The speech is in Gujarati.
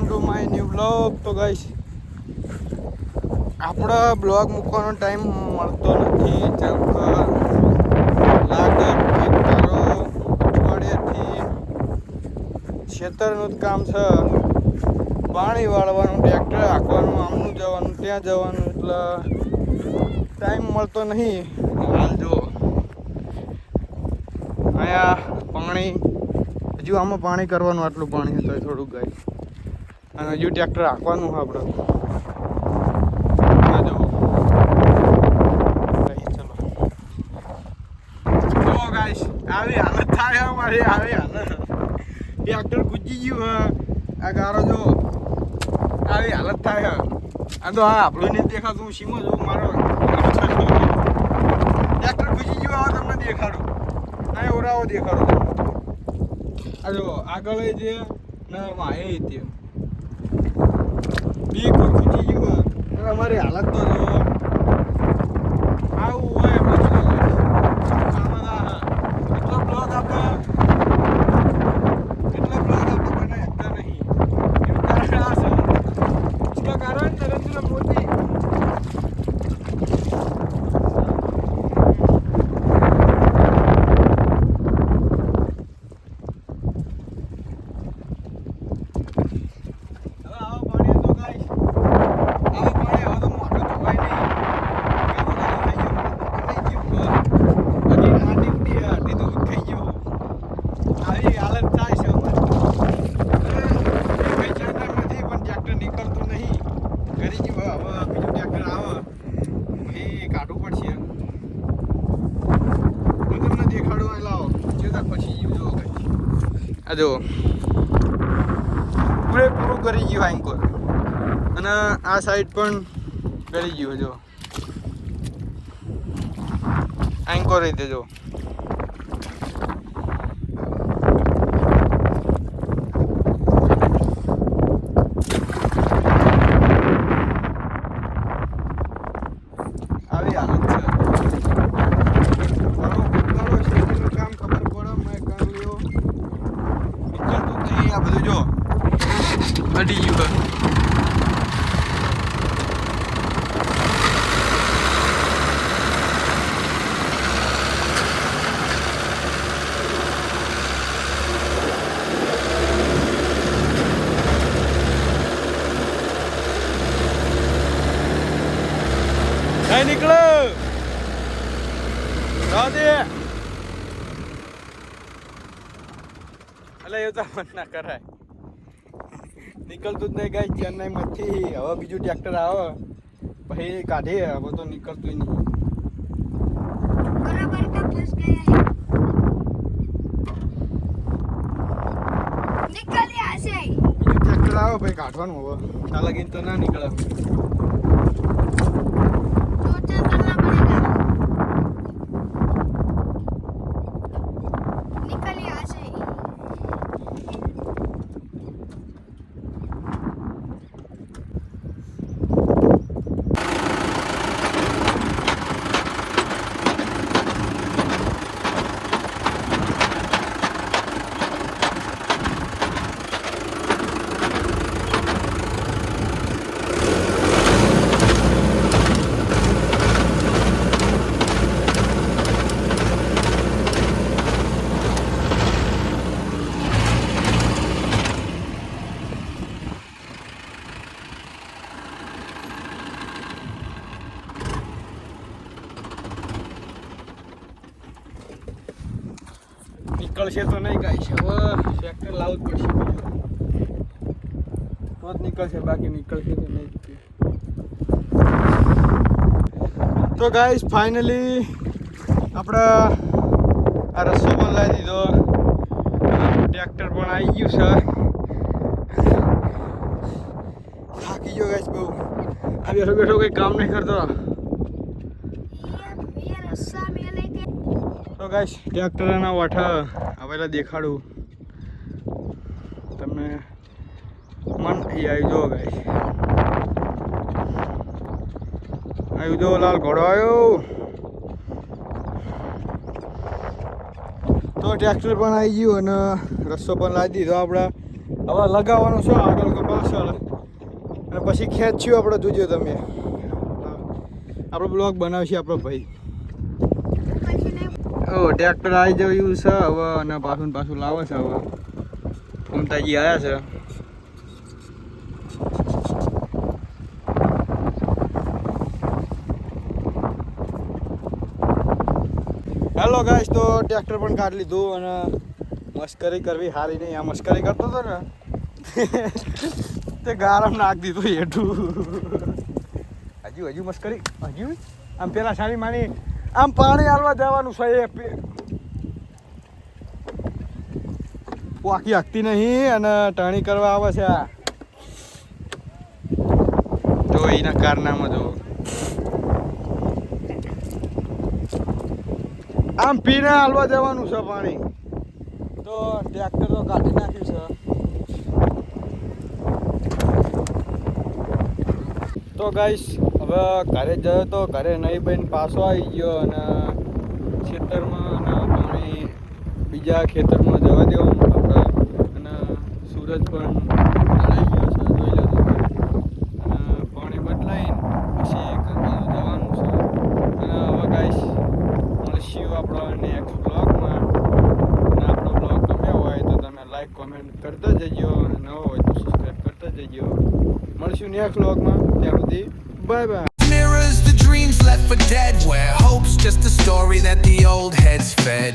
To my new blog. તો ગાઈસ આપણો બ્લોગ મૂકવાનો ટાઈમ મળતો નથી. જેમ કે લાગે અઠવાડિયાથી ખેતરનું જ કામ છે, પાણી વાળવાનું, ટ્રેક્ટર હાંકવાનું, આમનું જવાનું, ત્યાં જવાનું, એટલે ટાઈમ મળતો નહીં. હાલ જો અહીંયા પાણી, હજુ આમાં પાણી કરવાનું, આટલું પાણી હતું થોડુંક ગાય, અને હજુ ટ્રેક્ટર હાંકવાનું છે આપણે. ચલો ચલો ગાઈસ, આવી હાલત થાય અમારી, આવી હાલત. ટ્રેક્ટર ગુજી ગયું હા, આ ગારો જો આવી હાલત થાય. આ તો હા આપણું નહીં દેખાતું, હું સીમો જોઉં મારો ટ્રેક્ટર ગુજી ગયું. આવો તમને દેખાડું, આ ઓરાવો દેખાડું. આ જો આગળ જે ને વાય તે બી કોર ગુજી ગયું. અમારી હાલત તો જો આવું હોય. એટલો બ્લોગ આપણે બનાવી શકતા નહીં. એનું કારણ આ છે, इसका कारण नरेंद्र मोदी. જો પૂરેપૂરું કરી ગયું એન્કોર, અને આ સાઈડ પણ કરી ગયું. જો એન્કોર રીતે જો આવી હાલત છે. આ બધું જો અડી ગયું. નહીં નીકળો રાધે, એટલે એવું તો મત ના કરાય. નીકળતું જ નહીં ગાય ચેન્નાઈમાંથી. હવે બીજું ટ્રેક્ટર આવે પછી કાઢીએ. હવે તો નીકળતું નહીં. બીજું ટ્રેક્ટર આવે પછી કાઢવાનું. હવે ચાલ લગીને તો ના નીકળે. નીકળશે તો નહીં ગાય છે. હવે ટ્રેક્ટર લાવવું જ પડશે, તો જ નીકળશે, બાકી નીકળશે તો નહીં. તો ગાઈસ ફાઇનલી આપણે આ રસ્તો પણ લાવી દીધો, ટ્રેક્ટર પણ આવી ગયું છે. થાકી ગયો ગાઈસ બહુ. આ બેઠો બેઠો કંઈ કામ નહીં કરતો. તો ગાઈસ ટ્રેક્ટરના વાઠા આવેલા દેખાડું તમને. મન થઈ આવી જો ગાઈસ, આવ્યું જો લાલ ઘોડો આવ્યો. તો ટ્રેક્ટર પણ આવી ગયું અને રસ્તો પણ લાવી દીધો આપણે. હવે લગાવવાનું છે આગળ કપા. પાછળ અને પછી ખેંચ્યું આપણે જોજો તમે આપણો બ્લોગ બનાવશે આપણો ભાઈ ટ્રેક્ટર આવી જયું છે હવે અને પાછું લાવે છે હવે મમતાજી આવ્યા છે હેલો ગાઈસ તો ટ્રેક્ટર પણ કાઢી લીધું અને મસ્કરી કરવી સારી નહીં આ મસ્કરી કરતો હતો ને તે ગારમ નાખી દીધું એટલું હજુ મસ્કરી હજુ આમ પેલા સારી માની આમ પાણી હાલવા જવાનું છે એ પાકી હાકતી નહીં અને ટણી કરવા આવે છે આ તો એના કારનામાં જો આમ પીને હાલવા જવાનું છે પાણી તો ટ્રેક્ટર તો કાઢી નાખ્યું છે તો ગાઈસ હવે ઘરે ગયો તો ઘરે નહીં બહીને પાછો આવી ગયો અને ખેતરમાં અને પાણી બીજા ખેતરમાં જવા દેવાનું આપણે અને સૂરજ પણ આવી ગયો છે જોઈ લો અને પાણી બદલાઈને પછી ઘરમાં જવાનું છે અને હવે ગાઈસ મળશું આપણો નેક્સ્ટ બ્લોગમાં અને આપણો બ્લોગ ગમ્યો હોય તો તમે લાઈક કોમેન્ટ કરતા જજો અને નવો હોય તો સબસ્ક્રાઈબ કરતા જજો મળશું નેક્સ્ટ બ્લોગમાં ત્યાં સુધી bye bye Mirrors the dreams left for dead, where hope's just a story that the old heads fed.